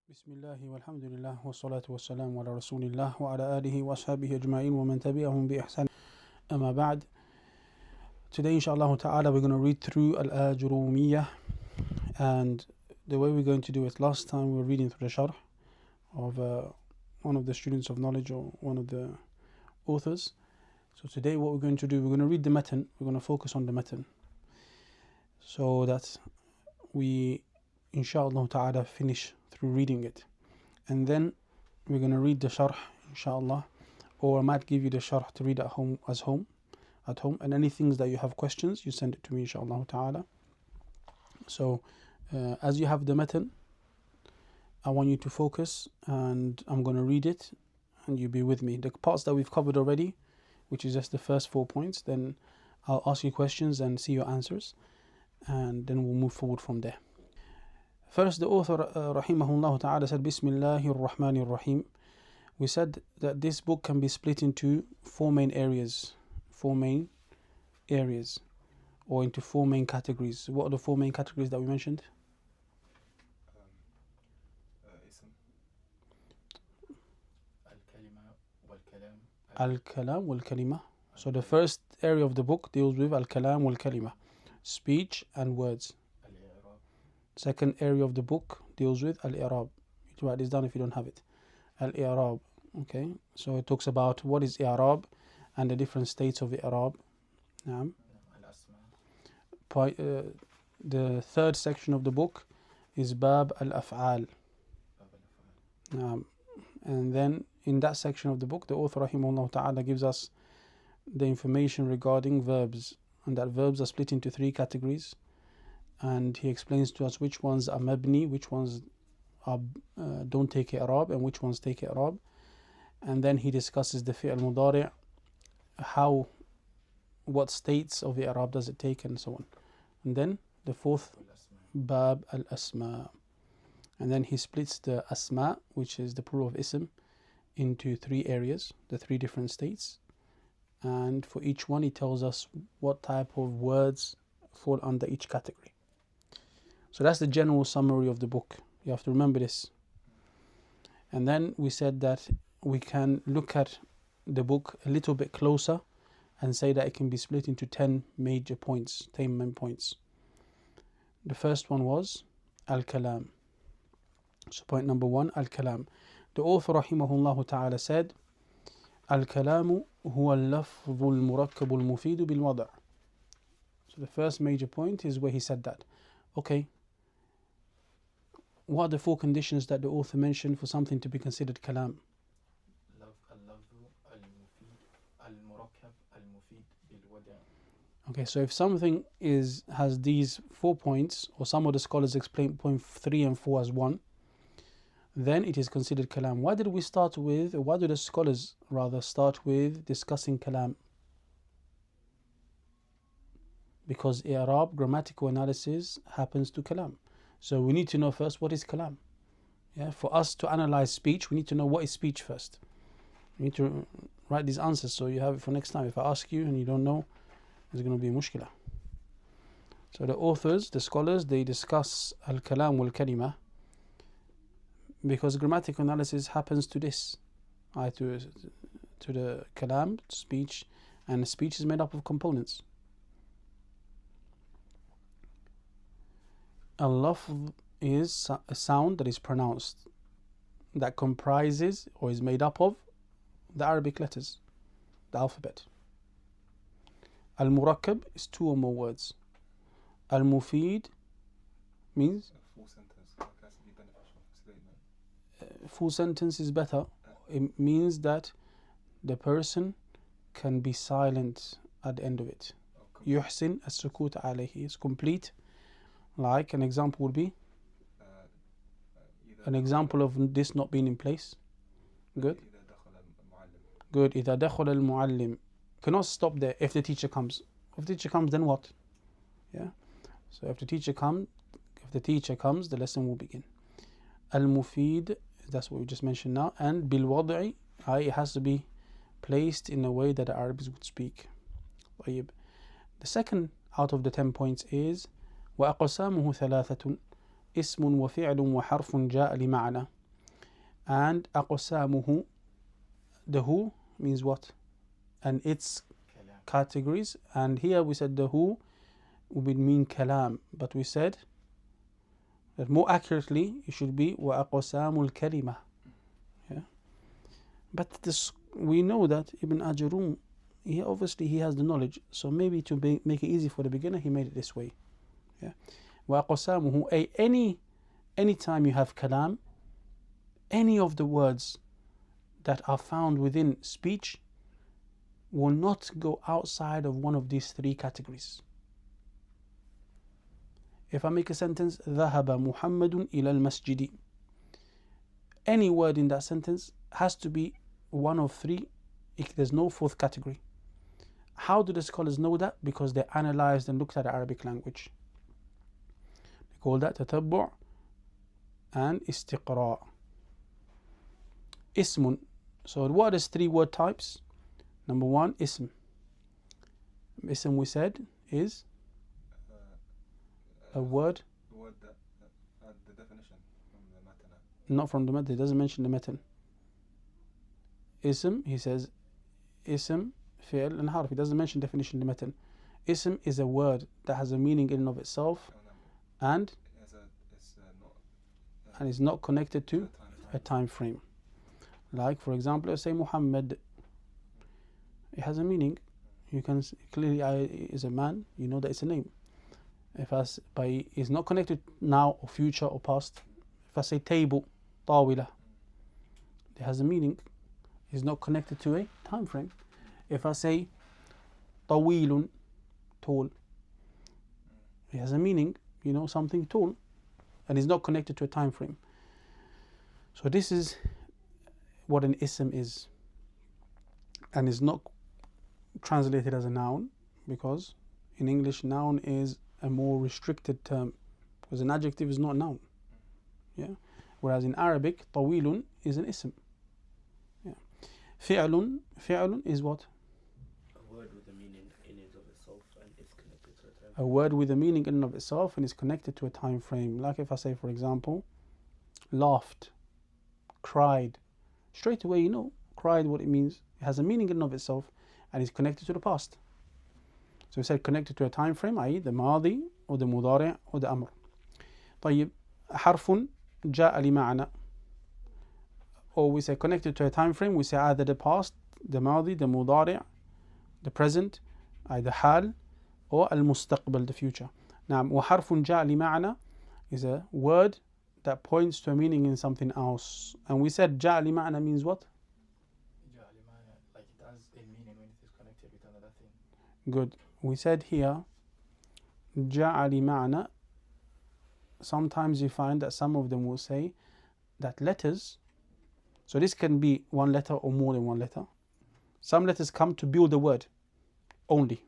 Bismillah walhamdulillah wa salatu wa salam ala rasulillah wa ala alihi wa ashabihi ajma'in wa man tabi'ahum bi ihsan amma ba'd. Today inshallah ta'ala we're going to read through al-Aajurrumiyyah, and the way we're going to do it, last time we were reading through the sharh of one of the students of knowledge or one of the authors. So today what we're going to do, we're going to read the matan, we're going to focus on the matan so that we inshallah ta'ala finish through reading it, and then we're going to read the sharh inshallah, or I might give you the sharh to read at home, and any things that you have questions you send it to me inshallah ta'ala. So as you have the matan, I want you to focus, and I'm going to read it and you be with me. The parts that we've covered already, which is just the first 4 points, then I'll ask you questions and see your answers, and then we'll move forward from there. First, the author rahimahullah ta'ala said Bismillahir Rahmanir Rahim. We said that this book can be split into four main areas, or into four main categories. What are the four main categories that we mentioned? Al-Kalam wal-Kalima. So the first area of the book deals with Al-Kalam wal-Kalima, speech and words. Second area of the book deals with al-I'raab. You can write this down if you don't have it. Al-I'raab. Okay, so it talks about what is i'raab and the different states of i'raab. The third section of the book is Bab al-Af'al. And then in that section of the book, the author rahimahullah ta'ala gives us the information regarding verbs, and that verbs are split into three categories, and he explains to us which ones are mabni, which ones are don't take i'raab, and which ones take i'raab. And then he discusses the fi'l mudari', what states of i'raab does it take, and so on. And then the fourth bab al-asma, and then he splits the asma, which is the plural of ism, into three areas, the three different states, and for each one he tells us what type of words fall under each category. So that's the general summary of the book. You have to remember this. And then we said that we can look at the book a little bit closer and say that it can be split into 10 major points, 10 main points. The first one was al-Kalam. So point number 1, al-Kalam. The author rahimahullah ta'ala said, al-Kalamu huwa al-lafzu al-murakkabu al-mufidu bil-wada'. So the first major point is where he said that. Okay, what are the four conditions that the author mentioned for something to be considered kalam? Okay, so if something has these 4 points, or some of the scholars explain point 3 and 4 as one, then it is considered kalam. Why do the scholars rather start with discussing kalam? Because i'raab, grammatical analysis, happens to kalam. So we need to know first what is kalam. Yeah, for us to analyze speech, we need to know what is speech first. We need to write these answers so you have it for next time. If I ask you and you don't know, there's going to be mushkila. So the authors, the scholars, they discuss al-kalam wal-kalima because grammatical analysis happens to this, to the kalam, speech, and speech is made up of components. Al-lafz is a sound that is pronounced, that comprises or is made up of the Arabic letters, the alphabet. Al-murakkab is 2 or more words. Al-mufid means full sentence is better. It means that the person can be silent at the end of it. Yuhsin as-sukut alayhi is complete. Like an example would be an example of this not being in place. Good. إذا دخل المعلم. Cannot stop there. If the teacher comes. If the teacher comes, then what? Yeah. So if the teacher comes, the lesson will begin. Al-mufid, that's what we just mentioned now. And bil-wad'i, it has to be placed in a way that the Arabs would speak. The second out of the 10 points is وأقسامه ثلاثة اسم وفعل وحرف جاء لمعنى. And aqsamuhu, the who means what? And its categories. And here we said the who would mean kalam, but we said that more accurately it should be wa aqsamul kalima. Yeah. But this, we know that Ibn Aajurrum, he obviously has the knowledge, so maybe to make it easy for the beginner, he made it this way. Yeah. Wa aqsamuhu, any time you have kalam, any of the words that are found within speech will not go outside of one of these three categories. If I make a sentence, ذهب محمد إلى المسجد, any word in that sentence has to be one of three. There's no fourth category. How do the scholars know that? Because they analyzed and looked at the Arabic language. They call that tatabbu' and istiqra'. Ismun. So what is three word types? Number one, ism. Ism, we said, is a word. The word that the definition from the matan. Not from the matan. It doesn't mention the matan. Ism, he says, ism, fi'l, and harf. He doesn't mention definition in the matan. Ism is a word that has a meaning in and of itself, and is not connected to a time frame. Like, for example, let's say Muhammad. It has a meaning. You can clearly, is a man. You know that it's a name. If it's not connected now or future or past. If I say table, tawila, it has a meaning. It's not connected to a time frame. If I say tawilun, tall, it has a meaning. You know, something tall, and it's not connected to a time frame. So this is what an ism is, and is not translated as a noun, because in English noun is a more restricted term, because an adjective is not a noun. Yeah. Whereas in Arabic, tawilun is an ism. Yeah. Fi'lun is what? A word with a meaning in and of itself and is connected to a time. A word with a meaning in and of itself and is connected to a time frame. Like if I say, for example, laughed, cried, straight away you know cried what it means. It has a meaning in and of itself and is connected to the past. So we said connected to a time frame, i.e. the ماضي or the مضارع or the أمر. طيب حرف جاء لمعنى, or we say connected to a time frame, we say either the past, the ماضي, the مضارع, the present, either حال or المستقبل, the future. Now وحرف جاء لمعنى is a word that points to a meaning in something else. And we said جاء لمعنى means what? Like it has a meaning when it is connected with another thing. Good. We said here جاء لمعنى. Sometimes you find that some of them will say that letters, so this can be one letter or more than one letter. Some letters come to build a word only.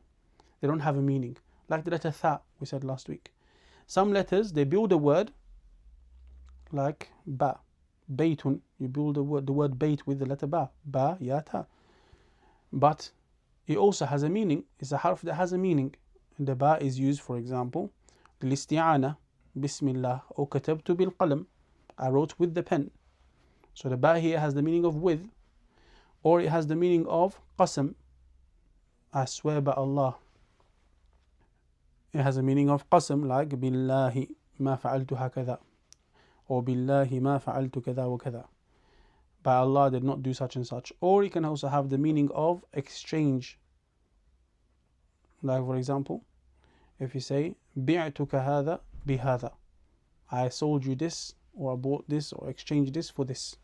They don't have a meaning. Like the letter tha we said last week. Some letters, they build a word, like ba, baytun. You build the word bayt with the letter ba, ba, ya, ta. But it also has a meaning. It's a harf that has a meaning. And the ba is used, for example, للاستعانة Bismillah, or katabtu bil qalam, I wrote with the pen. So the ba here has the meaning of with, or it has the meaning of qasam, I swear by Allah. It has a meaning of qasam, like billahi ma fa'altu hakadha, or billahi ma fa'altu kadha wa kadha. By Allah I did not do such and such. Or it can also have the meaning of exchange. Like for example, if you say bi'tuka hadha bihadha, I sold you this, or I bought this, or exchanged this for this.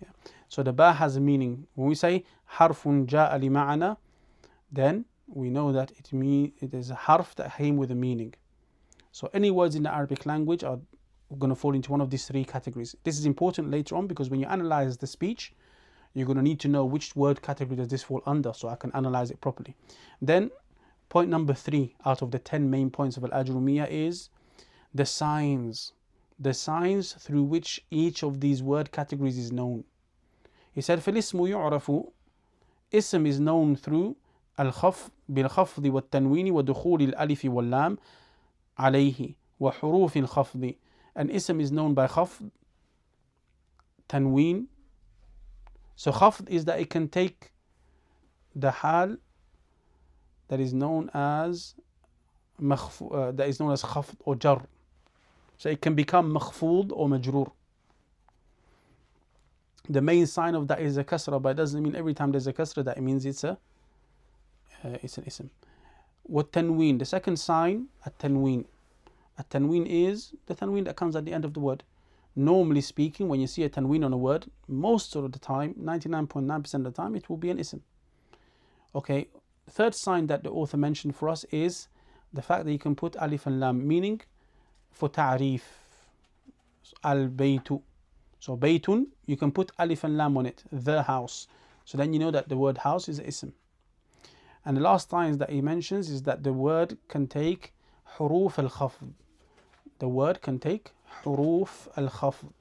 Yeah. So the ba has a meaning. When we say harfun ja'a li ma'ana, then we know that it is a harf that came with a meaning. So any words in the Arabic language are going to fall into one of these three categories. This is important later on, because when you analyze the speech, you're going to need to know which word category does this fall under, so I can analyze it properly. Then point number 3 out of the 10 main points of al-Aajurrumiyyah is the signs through which each of these word categories is known. He said, فَالِاسْمُ يُعْرَفُ, ism is known through الخفض بالخفض والتنوين ودخول الألف واللام عليه وحروف الخفض. An ism is known by khafd, tanween, So khafd is that it can take the hal that is known as khafd or jar. So it can become makhfud or majroor. The main sign of that is a kasra, but it doesn't mean every time there's a kasra that it means it's an ism. What tanween? The second sign, at-tanween. At-tanween is the tanween that comes at the end of the word. Normally speaking, when you see a tanween on a word, most of the time, 99.9% of the time, it will be an ism. Okay, the third sign that the author mentioned for us is the fact that you can put alif and lam, meaning for ta'rif. Al-baytu. So baytun, you can put alif and lam on it, the house. So then you know that the word house is ism. And the last sign that he mentions is that the word can take huruf al-khafd. The word can take huruf al-khafd.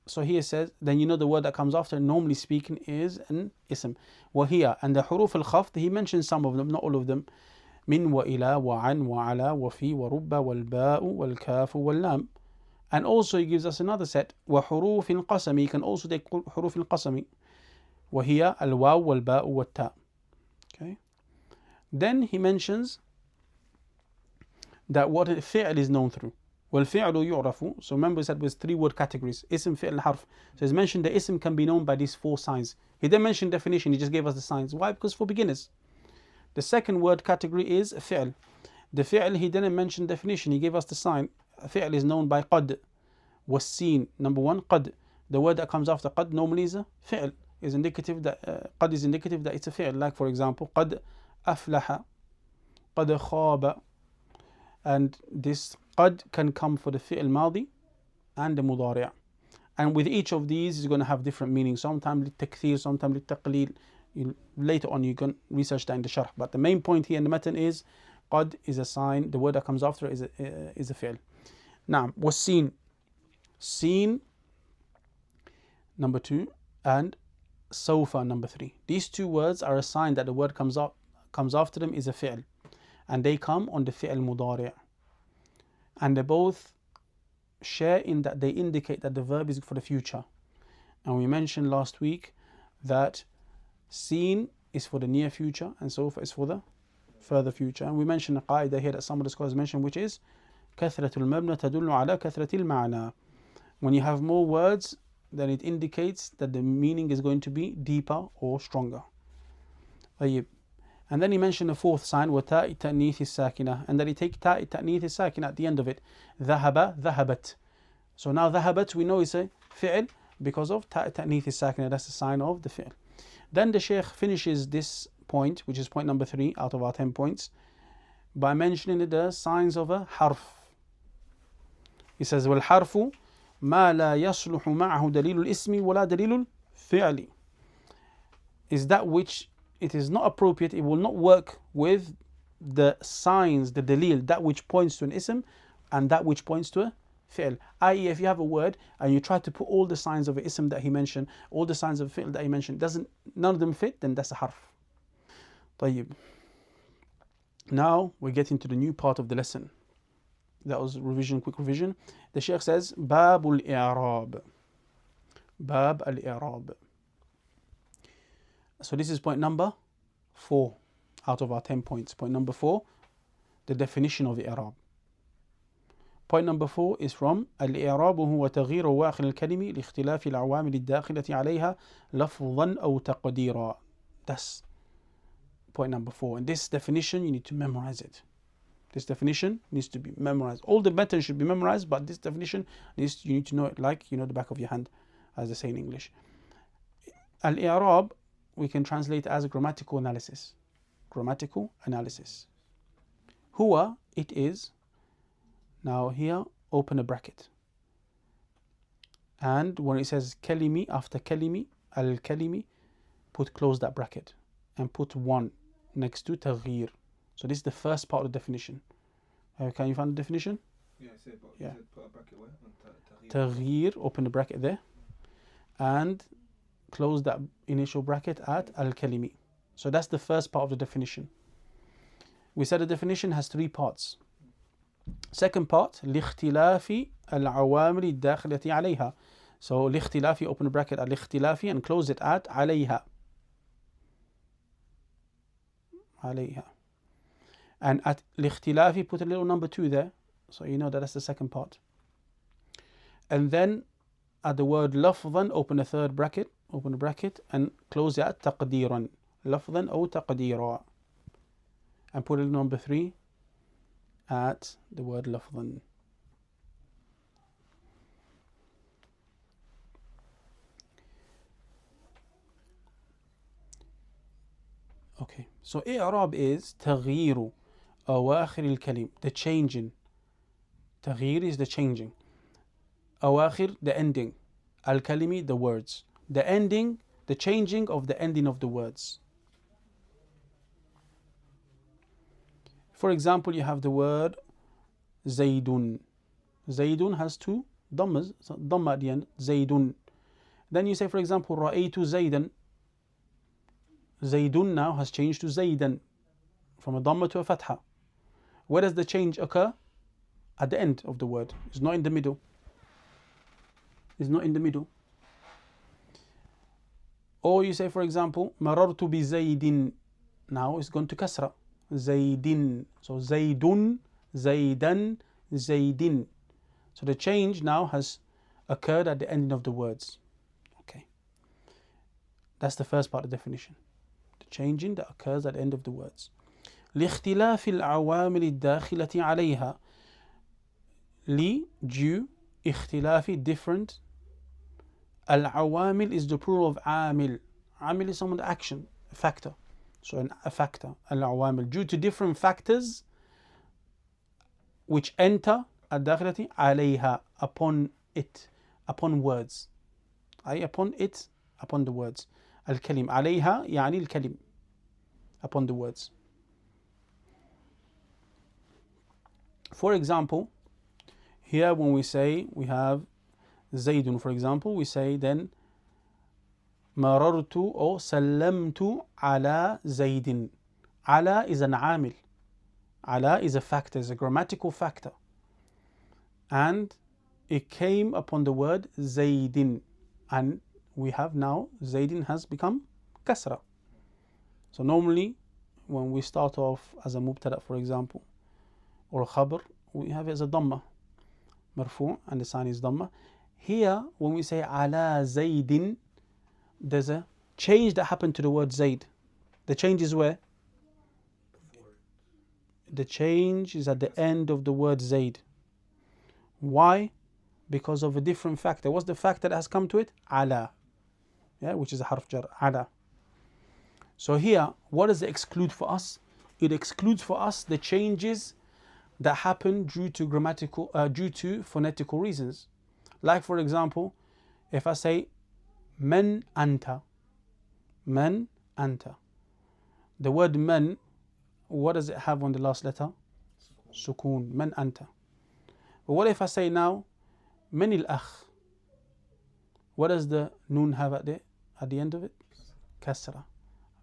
So here says, then you know the word that comes after, normally speaking, is an ism. وهي, and the huruf al-khafd, he mentions some of them, not all of them. من وإلى وعن وعلى وفي ورب والباء والكاف واللام. And also he gives us another set, وحروف القسم. You can also take حروف القسم. وهي الواو والباء والتاء. Okay. Then he mentions that what fi'l is known through. والفعل يعرف. So remember we said was 3 word categories. Ism, fi'l, harf. So he's mentioned the ism can be known by these 4 signs. He didn't mention definition, he just gave us the signs. Why? Because for beginners. The second word category is fi'l. The fi'l, he didn't mention definition, he gave us the sign. Fi'l is known by qad. Was-seen. Number 1, qad. The word that comes after qad normally is a fi'l. Is indicative that qad is indicative that it's a fi'l. Like for example, qad aflaha, qad khaba. And this qad can come for the fi'l madi and the mudari'. And with each of these is going to have different meanings. Sometimes litakthir, sometimes litaqleel. Later on you can research that in the sharh. But the main point here in the matan is qad is a sign, the word that comes after is a fi'l. Now, was-seen. Seen, number 2, and sawfa, number 3. These 2 words are a sign that the word comes after them is a fi'l. And they come on the fi'l mudari'. And they both share in that they indicate that the verb is for the future. And we mentioned last week that seen is for the near future and sawfa is for the further future. And we mentioned a qaida here that some of the scholars mentioned, which is كثرة المبنى تدل على كثرة المعنى. When you have more words, then it indicates that the meaning is going to be deeper or stronger. And then he mentioned the 4th sign, وَتَاءِ التَّأْنِيثِ السَّاكِنَةِ, and that he take تاء التأنيث الساكنة at the end of it. ذهب, ذهبت. So now ذهبت, we know it's a fi'l because of تاء التأنيث الساكنة. That's the sign of the fi'l. Then the Shaykh finishes this point, which is point number 3 out of our 10 points, by mentioning the signs of a harf. He says, وَالْحَرْفُ ما لا يصلح معه دليل الاسم ولا دليل الفعل. Is that which it is not appropriate, it will not work with the signs, the dalil, that which points to an ism and that which points to a fi'l. I.e., if you have a word and you try to put all the signs of an ism that he mentioned, all the signs of fi'l that he mentioned, none of them fit, then that's a harf. طيب. Now we're getting to the new part of the lesson. That was revision, quick revision. The Shaykh says, Bab al-I'raab. Bab al-I'raab. So this is point number 4 out of our 10 points. Point number 4, the definition of i'raab. Point number 4 is from al-I'raab هو تغيير أواخر الكلمة لاختلاف العوامل الداخلة عليها لفظا أو تقديرا. That's point number 4. And this definition, you need to memorize it. This definition needs to be memorized. All the method should be memorized, but this definition you need to know it like you know the back of your hand, as they say in English. Al-I'raab we can translate as grammatical analysis. Grammatical analysis. Huwa, it is. Now here, open a bracket. And when it says kalimi, after kalimi, al-kalimi, close that bracket and put 1 next to taghyir. So this is the first part of the definition. Can you find the definition? Yeah, I said, but yeah. Put a bracket where? On Taghyir, open the bracket there. And close that initial bracket at al-kalimi. So that's the first part of the definition. We said the definition has 3 parts. Second part, لاختلاف العوامل الداخلة عليها. So الاختلاف, open a bracket الاختلاف and close it at عليها. عليها. And at الاختلاف, put a little number 2 there, so you know that that's the second part. And then at the word لفظا, open a third bracket, open a bracket and close it at تقديرا. لفظا أو تقديرا. And put a little number 3 at the word لفظا. Okay, so i'raab is تغيير أواخر الكلم, the changing. تغيير is the changing. أواخر, the ending. الكلمة, the words. The ending, the changing of the ending of the words. For example, you have the word زيدٌ. زيدٌ has 2 dhammas, so dhamma at the end, زيدٌ. Then you say, for example, رأيت زيدًا. زيدٌ now has changed to زيدًا, from a dhamma to a fatha. Where does the change occur? At the end of the word. It's not in the middle. It's not in the middle. Or you say, for example, مررت بزيد. Now it's gone to kasra. زيد. So زيدٌ, زيدًا, زيدٍ. So the change now has occurred at the ending of the words. Okay. That's the first part of the definition. The changing that occurs at the end of the words. لاختلاف العوامل الداخلة عليها. لي, due, اختلاف, different. Al-awamil is the plural of amil. Amil is someone's action, a factor. So a factor, al-awamil, due to different factors which enter al-dakhilati alayha, upon it, upon words. أي upon it, upon the words. Al-kalim, alayha يعني al-kalim, upon the words. For example, here when we say we have زيد, for example, we say then مررت or سلمت على زيد. على is an عامل. على is a factor, is a grammatical factor. And it came upon the word زيد. And we have now, زيد has become kasra. So normally, when we start off as a mubtada, for example, or a khabar, we have it as a dhamma. مرفوع, and the sign is dhamma. Here, when we say ala zaydin, there's a change that happened to the word zayd. The change is where? The change is at the end of the word zayd. Why? Because of a different factor. What's the factor that has come to it? Ala. Yeah, which is a harf jar. Ala. So here, what does it exclude for us? It excludes for us the changes that happen due to phonetical reasons. Like, for example, if I say man anta, man anta, the word man, what does it have on the last letter? Sukoon, man anta. But what if I say now man al-akh? What does the noon have at the end of it? Kasra.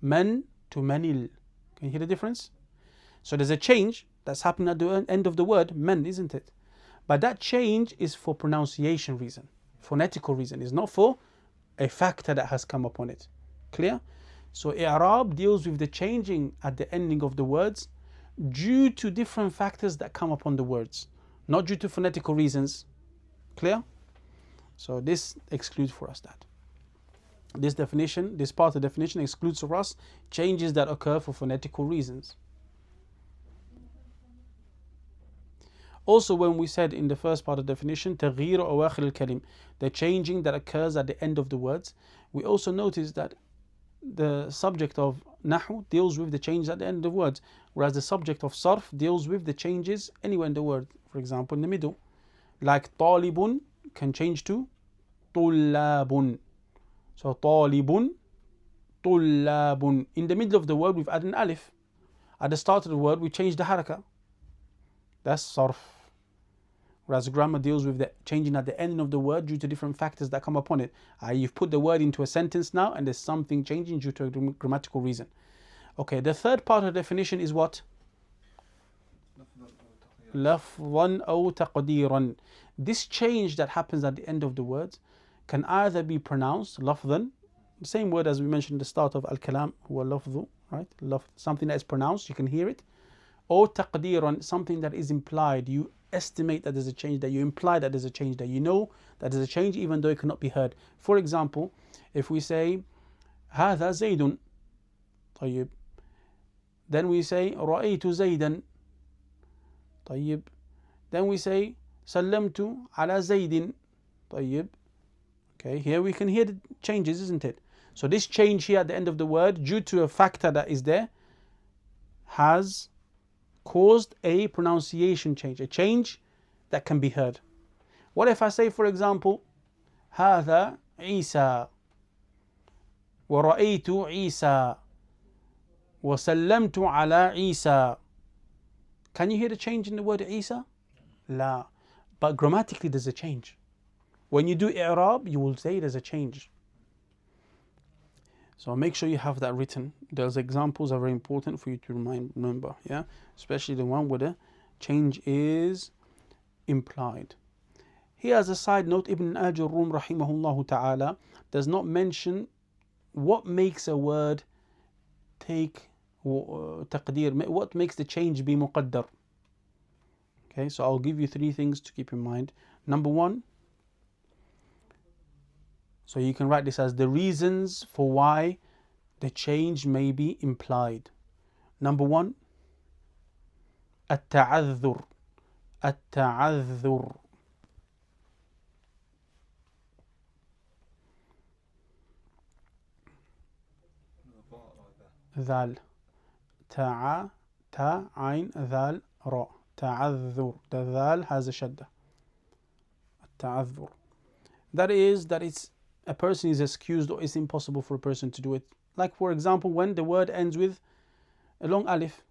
Man to manil. Can you hear the difference? So there's a change that's happening at the end of the word man, isn't it? But that change is for pronunciation reason, phonetical reason. It's not for a factor that has come upon it. Clear? So i'raab deals with the changing at the ending of the words due to different factors that come upon the words, not due to phonetical reasons. Clear? So this excludes for us that. This definition, this part of the definition excludes for us changes that occur for phonetical reasons. Also, when we said in the first part of the definition, تغيير أواخر الكلم, the changing that occurs at the end of the words, we also noticed that the subject of nahu deals with the changes at the end of the words, whereas the subject of sarf deals with the changes anywhere in the word. For example, in the middle, like طالب can change to طلاب. So طالب, طلاب. In the middle of the word, we've added an alif. At the start of the word, we change the haraka. That's sarf. Whereas grammar deals with the changing at the ending of the word due to different factors that come upon it. You've put the word into a sentence now and there's something changing due to a grammatical reason. Okay, the third part of the definition is what? لفظا أو تقديرا. This change that happens at the end of the words can either be pronounced lafdhan, the same word as we mentioned at the start of al-Kalam, huwa lafdhu, right? Something that is pronounced, you can hear it. Or taqdeeran, something that is implied. You estimate that there's a change there, you imply that there's a change there, you know that there's a change even though it cannot be heard. For example, if we say هذا زيد, طيب, then we say رأيت زيدا, طيب, then we say سلمت على زيد, طيب. Okay, here we can hear the changes, isn't it? So this change here at the end of the word, due to a factor that is there, has caused a pronunciation change, a change that can be heard. What if I say, for example, هذا عيسى ورأيت عيسى وسلمت على عيسى? Can you hear the change in the word عيسى? لا. But grammatically there's a change. When you do i'raab, you will say there's a change. So make sure you have that written. Those examples are very important for you to remember, yeah? Especially the one where the change is implied. Here as a side note, Ibn al-Aajurrumiyyah rahimahullah ta'ala does not mention what makes a word take taqdeer, what makes the change be muqaddar. Okay, so I'll give you 3 things to keep in mind. Number 1, so you can write this as the reasons for why the change may be implied. Number 1, التعذر. التعذر. ذال. تا عين ذال را. تعذر. The ذال has a shadda. التعذر. That is that it's a person is excused or it's impossible for a person to do it. Like for example, when the word ends with a long alif.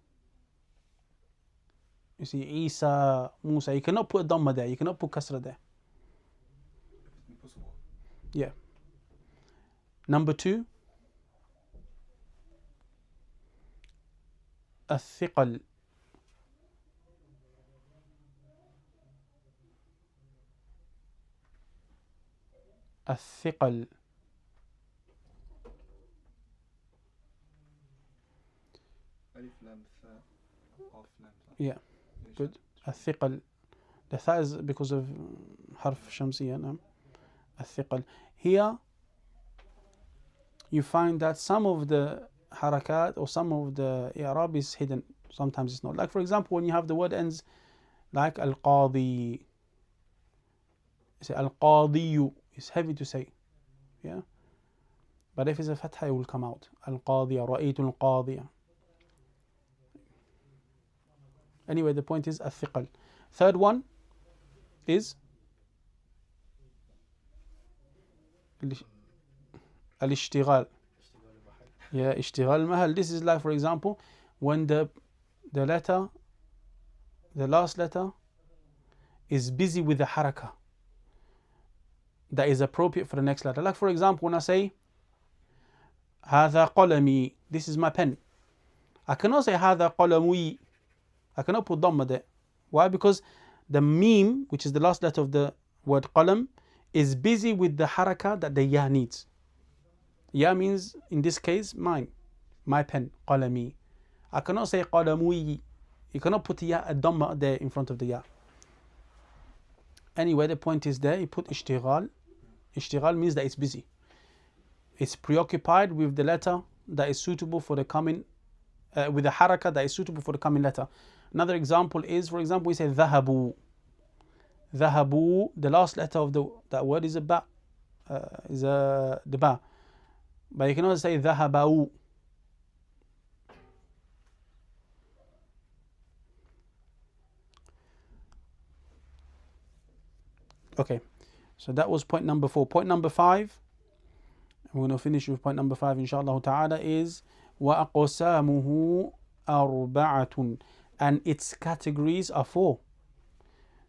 You see, Isa, Musa, you cannot put a dhamma there, you cannot put kasra there. Impossible. Yeah. Number 2, الثقل. الثقل. Alif lam tha qaf lam tha. Yeah, good. الثقل. The tha is because of harf shamsiyya. No? الثقل. Here you find that some of the harakat or some of the i'raab is hidden. Sometimes it's not. Like for example, when you have the word ends like al-qadi. You say al-qadiyu. It's heavy to say. Yeah. But if it's a fatha, it will come out. Al-qadiya, ra'aytu al-qadiya. Anyway, the point is al-thiqal. Third one is al-ishtighal. Yeah, ishtighal mahal. This is like, for example, when the letter, the last letter is busy with the harakah that is appropriate for the next letter. Like for example, when I say هذا قلمي, this is my pen, I cannot say هذا قلمي. I cannot put dhamma there. Why? Because the meme, which is the last letter of the word qalam, is busy with the harakah that the ya needs. Ya means, in this case, mine, my pen, qalami. I cannot say qalamui. You cannot put a dhamma there in front of the ya. Anyway, the point is there, you put ishtighal. Ishtighal means that it's busy. It's preoccupied with the letter that is suitable for the coming, with the harakah that is suitable for the coming letter. Another example is, for example, we say dhahabu. Dhahabu, the last letter of that word is a ba, the ba. But you can also say dhahabau. Okay, so that was point number 4. Point number 5, we're going to finish with point number 5 inshallah ta'ala, is وَأَقْسَامُهُ أَرْبَعَةٌ, and its categories are 4.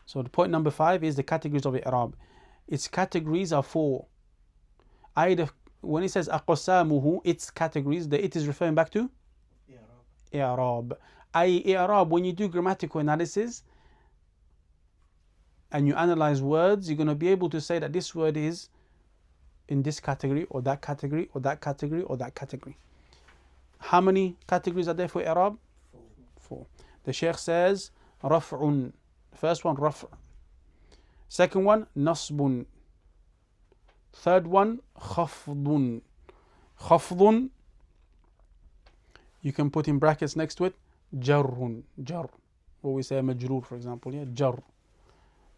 So the point number 5 is the categories of i'raab. Its categories are 4. Either when it says أَقْسَامُهُ, its categories, the it is referring back to i'raab. I'raab, when you do grammatical analysis and you analyze words, you're going to be able to say that this word is in this category or that category or that category or that category. How many categories are there for i'rab? Four. The Shaykh says raf'un. First one, raf'. Second one, nasbun. Third one, khafdun. Khafdun, you can put in brackets next to it, jarrun. Jar. Or we say majroor, for example. Yeah, jar.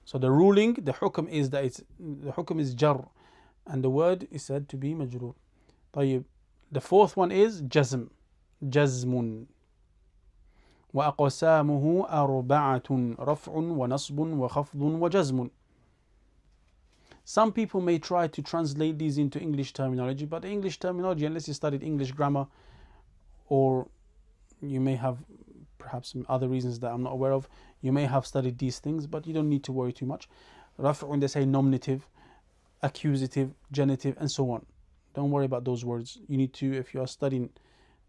So the ruling, the hukm is that the hukm is jar, and the word is said to be majroor. طيب. The fourth one is jazm. جزم. وأقسامه أربعة رفع ونصب وخفض وجزم. Some people may try to translate these into English terminology, but English terminology, unless you studied English grammar, or you may have perhaps some other reasons that I'm not aware of, you may have studied these things, but you don't need to worry too much. Raf'un, they say nominative, accusative, genitive, and so on. Don't worry about those words. You need to, if you are studying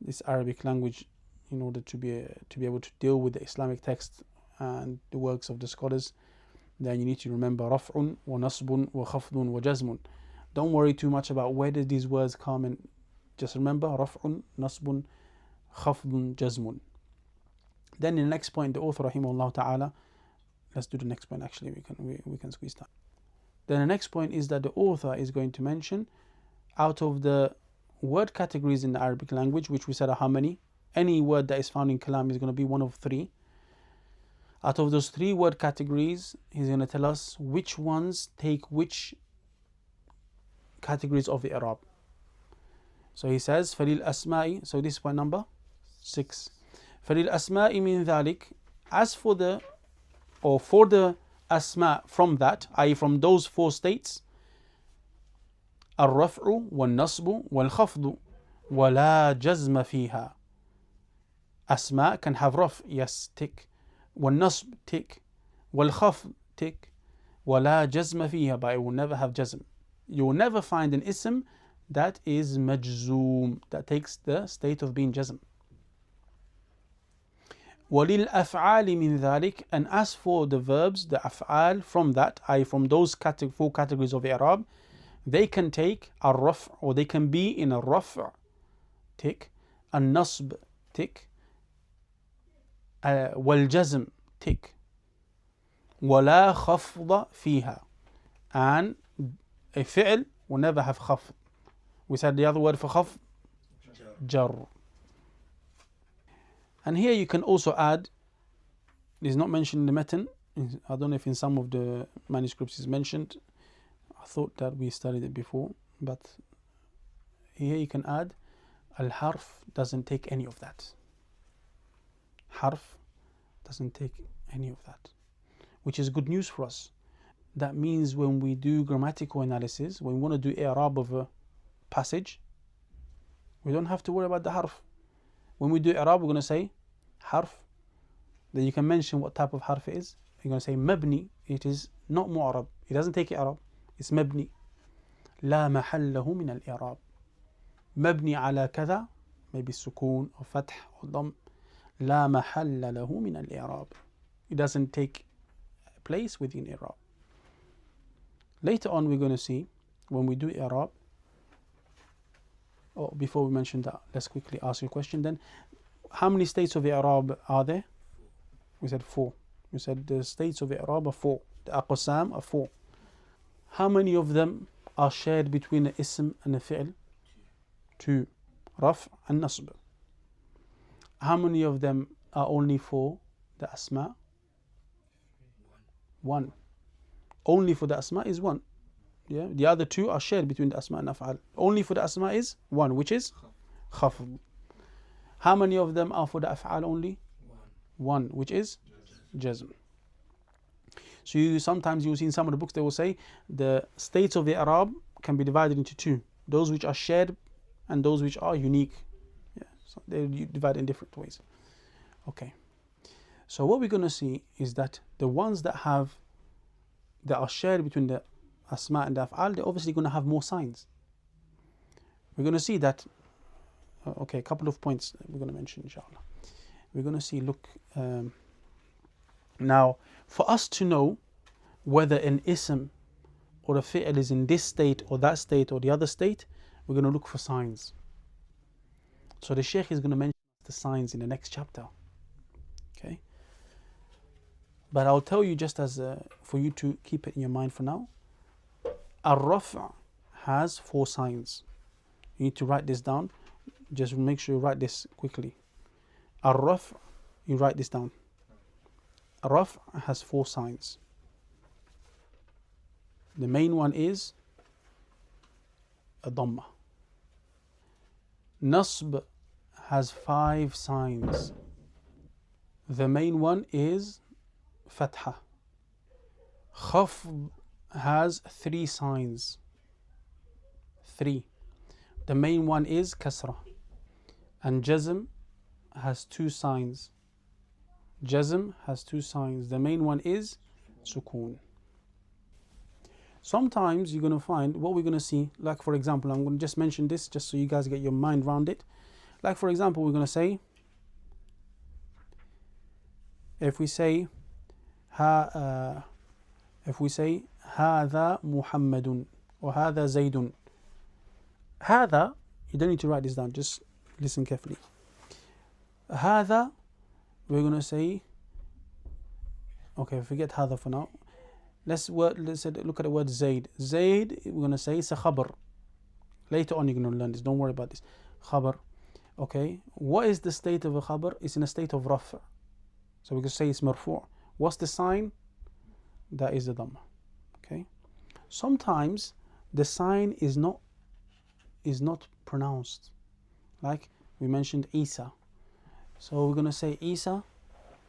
this Arabic language, in order to be able to deal with the Islamic text and the works of the scholars, then you need to remember raf'un wa nasbun wa khafdun wa jazmun. Don't worry too much about where did these words come, and just remember raf'un, nasbun, khafdun, jazmun. Then in the next point, the author rahimahullah ta'ala, let's do the next point actually, we can squeeze time. Then the next point is that the author is going to mention out of the word categories in the Arabic language, which we said are how many? Any word that is found in Kalam is going to be one of three. Out of those three word categories, he's going to tell us which ones take which categories of the i'rab. So he says, فَلِلْ أَسْمَاءِ, so this is point number 6. فَلِلْ أَسْمَاءِ مِنْ ذَلِكَ, as for the, or for the asma from that, i.e. from those four states, الرفع والنصب والخفض ولا جزم فيها. Asma can have raf, yes, tick. والنصب, tick. والخفض, tick. ولا جزم فيها, but it will never have jazm. You will never find an ism that is majzoom, that takes the state of being jazm. وَلِلْأَفْعَالِ مِنْ ذَلِكَ, and as for the verbs, the af'al from that, i.e. from those four categories of i'rab, they can take a raf, or they can be in a raf, tick, a nasb, tick, والجزم, tick, ولا خفض فيها, and a fi'l will never have khafd. We said the other word for khafd, jar. And here you can also add, it is not mentioned in the matan, I don't know if in some of the manuscripts is mentioned, I thought that we studied it before, but here you can add, al-harf doesn't take any of that. Harf doesn't take any of that, which is good news for us. That means when we do grammatical analysis, when we want to do i'rab of a passage, we don't have to worry about the harf. When we do i'rab, we're going to say harf. Then you can mention what type of harf it is. You're going to say mabni. It is not mu'arab. It doesn't take i'rab. It's mabni. لا محله من الإعراب. مبني على كذا, maybe سكون or فتح or ضم. لا محل له من الإعراب. It doesn't take place within i'rab. Later on we're going to see when we do i'rab. Oh, before we mention that, let's quickly ask you a question then. How many states of i'rab are there? We said 4. We said the states of i'rab are 4. The aqsam are 4. How many of them are shared between the ism and the fi'l? 2. Raf and nasb. How many of them are only for the asma? 1. Only for the asma is 1. Yeah, the other 2 are shared between the asma and af'al. Only for the asma is 1, which is khafd. How many of them are for the af'al only? 1, which is jazm. So sometimes you'll see in some of the books they will say the states of the i'rab can be divided into 2. Those which are shared and those which are unique. Yeah, so they divide in different ways. Okay. So what we're going to see is that the ones that are shared between the asma and the af'al, they're obviously going to have more signs. We're going to see that. Okay, a couple of points we're going to mention, inshallah. We're going to see, look, now, for us to know whether an ism or a fi'l is in this state or that state or the other state, we're going to look for signs. So the Shaykh is going to mention the signs in the next chapter. Okay? But I'll tell you just as for you to keep it in your mind for now. Ar-Raf' has 4 signs. You need to write this down. Just make sure you write this quickly. Ar-Raf', you write this down. Ar-Raf' has 4 signs. The main one is a Dhamma. Nasb has 5 signs. The main one is Fatha. Khafd has 3 signs. 3. The main one is Kasra. And Jazm has 2 signs. Jazm has 2 signs. The main one is Sukoon. Sometimes you're going to find what we're going to see, like for example, I'm going to just mention this just so you guys get your mind around it. Like for example, we're going to say, if we say هذا محمد or هذا زيد, هذا, you don't need to write this down, just listen carefully. هذا, we're going to say, okay, forget هذا for now. Let's look at the word Zayd. Zayd, we're going to say it's a khabar. Later on you're going to learn this, don't worry about this. Khabar. Okay, what is the state of a khabar? It's in a state of raf'. So we can say it's marfu'. What's the sign? That is the dhamma. Okay. Sometimes the sign is not pronounced. Like we mentioned Isa. So we're going to say Isa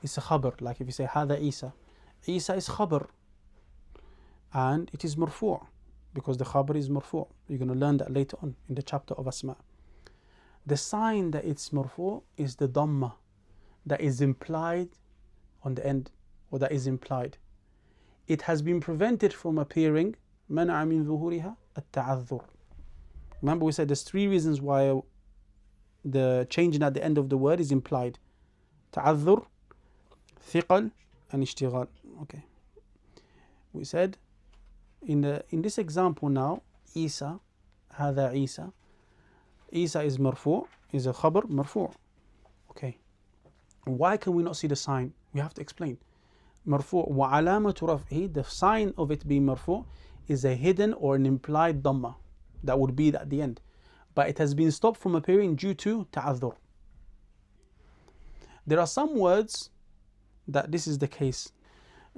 is a khabar. Like if you say Hada Isa. Isa is khabar. And it is marfu' because the khabar is marfu'. You're going to learn that later on in the chapter of Asma. The sign that it's marfu' is the dhamma that is implied on the end, or that is implied. It has been prevented from appearing. منع من ظهورها التعذر. Remember we said there's 3 reasons why the changing at the end of the word is implied. تعذر, ثقل, and اشتغال. Okay. We said in this example now, Isa, هذا Isa. Isa is marfu', is a khabar marfu'. Okay. Why can we not see the sign? We have to explain. Marfu' wa alamatu raf'ihi, the sign of it being marfu' is a hidden or an implied dhamma that would be at the end. But it has been stopped from appearing due to ta'adhur. There are some words that this is the case.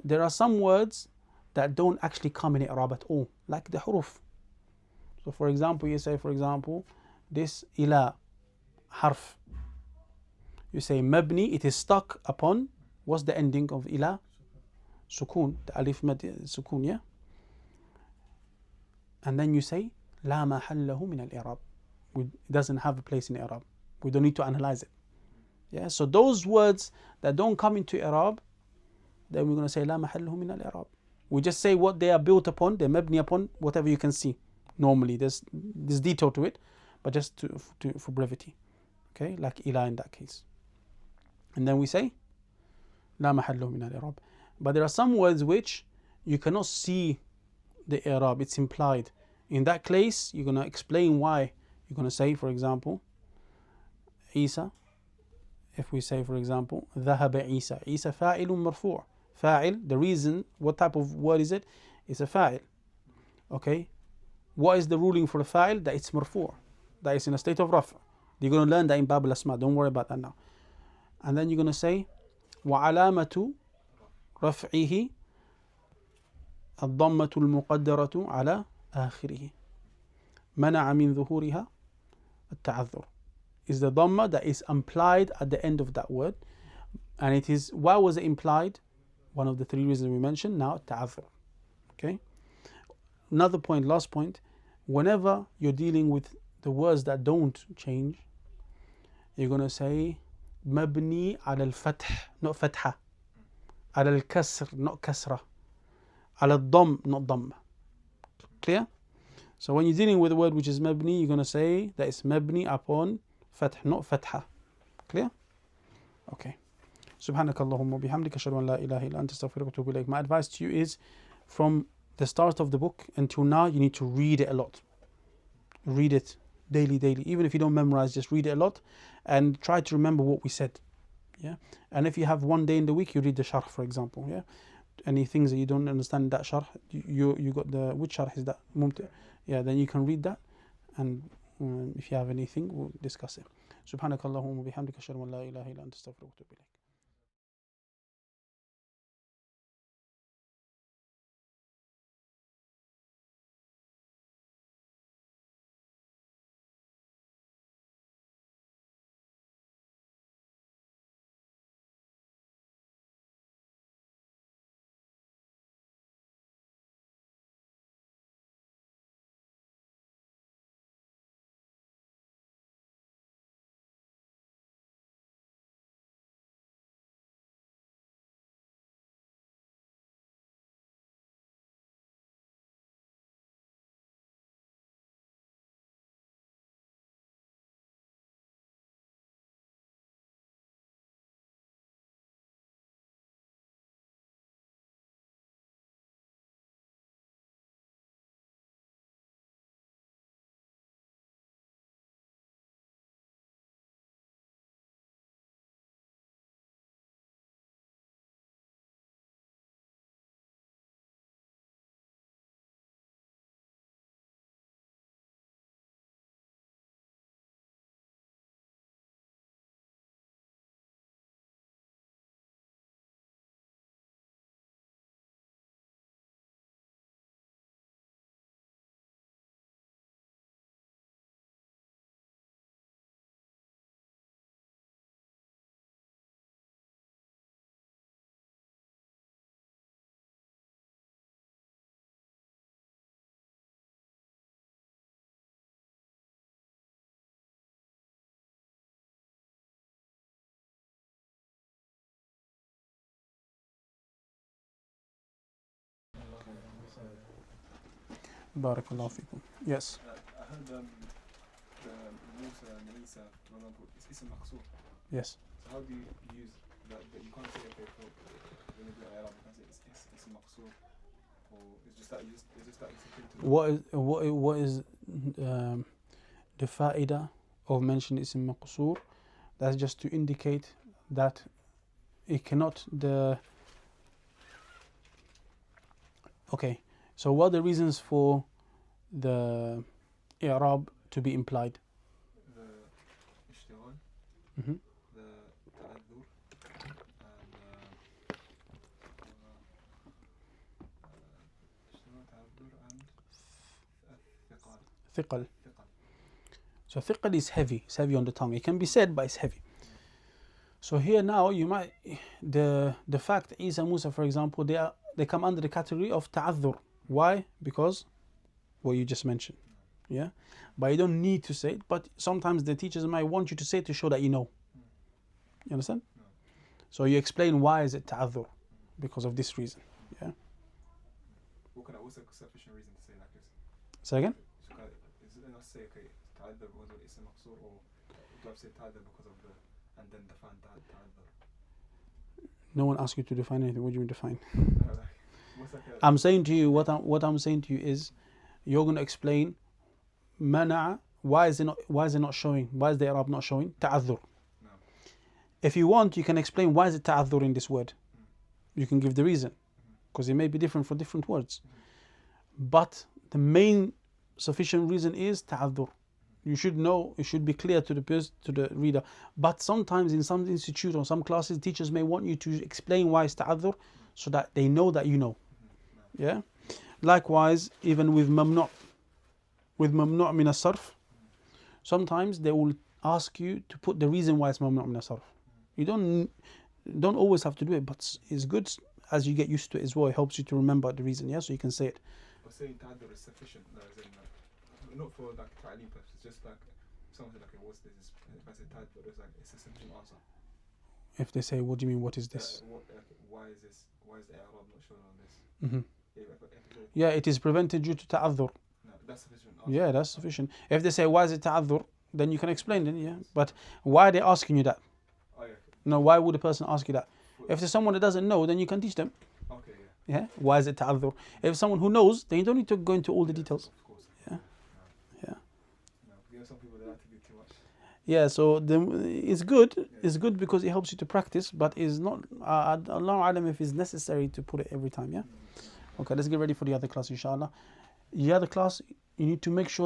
There are some words that don't actually come in i'rab at all, like the huruf. So for example, you say, for example, this ila harf. You say mabni, it is stuck upon, what's the ending of ila? Sukoon, the alif mad sukoon, yeah? And then you say la mahallahu min al-i'rab. It doesn't have a place in i'rab. We don't need to analyze it. Yeah, so those words that don't come into i'rab, then we're going to say la mahallahu min al-i'rab. We just say what they are built upon, they're mabni upon, whatever you can see. Normally, there's detail to it, but just for brevity. Okay, like ila in that case. And then we say la mahallahu min al-i'rab. But there are some words which you cannot see the i'rab, it's implied. In that case, you're going to explain why. You're going to say, for example, Isa. If we say, for example, ذهب Isa. Isa فاعل مرفوع. Fa'il, the reason, what type of word is it? It's a fa'il. Okay. What is the ruling for a fa'il? That it's marfu'. That is in a state of raf'. You're going to learn that in Bab al-Asma. Don't worry about that now. And then you're going to say وعلامة رفعه الضمة المقدرة على آخره منع من ظهورها التعذر. Is the dhamma that is implied at the end of that word. And it is, why was it implied? One of the 3 reasons we mentioned. Now, ta'adhur. Okay. Another point, last point. Whenever you're dealing with the words that don't change, you're going to say mabni ala al-fath, not fatha. Ala al-kasr, not kasra. Ala al-dhamm, not dhamm. Clear? So when you're dealing with a word which is mabni, you're going to say that it's mabni upon fath, not fatha. Clear? Okay. سبحانك اللهم وبحمدك أشهد أن لا إله إلا أنت أستغفرك وأتوب إليك. My advice to you is, from the start of the book until now, you need to read it a lot. Read it daily. Even if you don't memorize, just read it a lot and try to remember what we said. Yeah. And if you have one day in the week, you read the sharh, for example. Yeah. Any things that you don't understand in that sharh, you got the, which sharh is that? Yeah, then you can read that, and if you have anything, we'll discuss it. Subhanakallahumma bihamdika ashhadu an la ilaha illa anta astaghfiruka wa atubu ilayk. Barakallahu fikum. Yes. I heard the Musa and Isa, for example, it's ism maqsoor. Yes. So how do you use that? You can't say, okay, when you do I'raab, you can't say it's ism maqsoor, or it's just that it's What is the fa'idah of mentioning ism maqsoor? That's just to indicate that it cannot Okay, so what are the reasons for the i'raab to be implied? The ishtighal, Mhm. the ta'adhur, and Thiqal. So thiqal is heavy. It's heavy on the tongue. It can be said, but it's heavy. So here now you might the fact Isa, Musa, for example, they come under the category of ta'adhur. Why? Because what you just mentioned. Yeah? But you don't need to say it, but sometimes the teachers might want you to say it to show that you know. You understand? So you explain why is it ta'adhur? Because of this reason. Yeah. What's a sufficient reason to say like this? Say again? So is it enough to say, okay, ta'adhur because of ism maqsoor, or do I have to say ta'adhur because of the, and then define ta'adhur? No one asked you to define anything. What do you mean define? What's like I'm saying to you, what I'm saying to you is, you're going to explain mana'a. Why is it not showing? Why is the i'raab not showing? Ta'adhur. No. If you want, you can explain why is it ta'adhur in this word. You can give the reason, because it may be different for different words. But the main sufficient reason is ta'adhur. You should know, it should be clear to the reader. But sometimes in some institute or some classes, teachers may want you to explain why it's ta'adhur, so that they know that you know. Yeah. Likewise, even with mamnu' min as-sarf, sometimes they will ask you to put the reason why it's mamnu' min as-sarf. You don't always have to do it, but it's good as you get used to it as well. It helps you to remember the reason. Yeah, so you can say it. But saying ta'adhur is sufficient, not for like ta'aleem purposes, just like someone said, okay, what's this? If I say ta'adhur, it's a sufficient answer. If they say, what do you mean, what is this? Why is this? Why is the i'raab not shown on this? Mm-hmm. If Yeah, it is prevented due to ta'adhur. no, that's sufficient answer. Yeah, that's sufficient. If they say, why is it ta'adhur, then you can explain it, yeah. But why are they asking you that? Oh, yeah. No, why would a person ask you that? If there's someone that doesn't know, then you can teach them. Okay, Yeah, why is it ta'adhur? If someone who knows, then you don't need to go into all the details. Of course. Yeah. Yeah. No. You know, some people they like to do too much. Yeah, so it's good. It's good because it helps you to practice, but it's not. Allah alam if it's necessary to put it every time. Yeah. Okay, let's get ready for the other class, inshallah. The other class, you need to make sure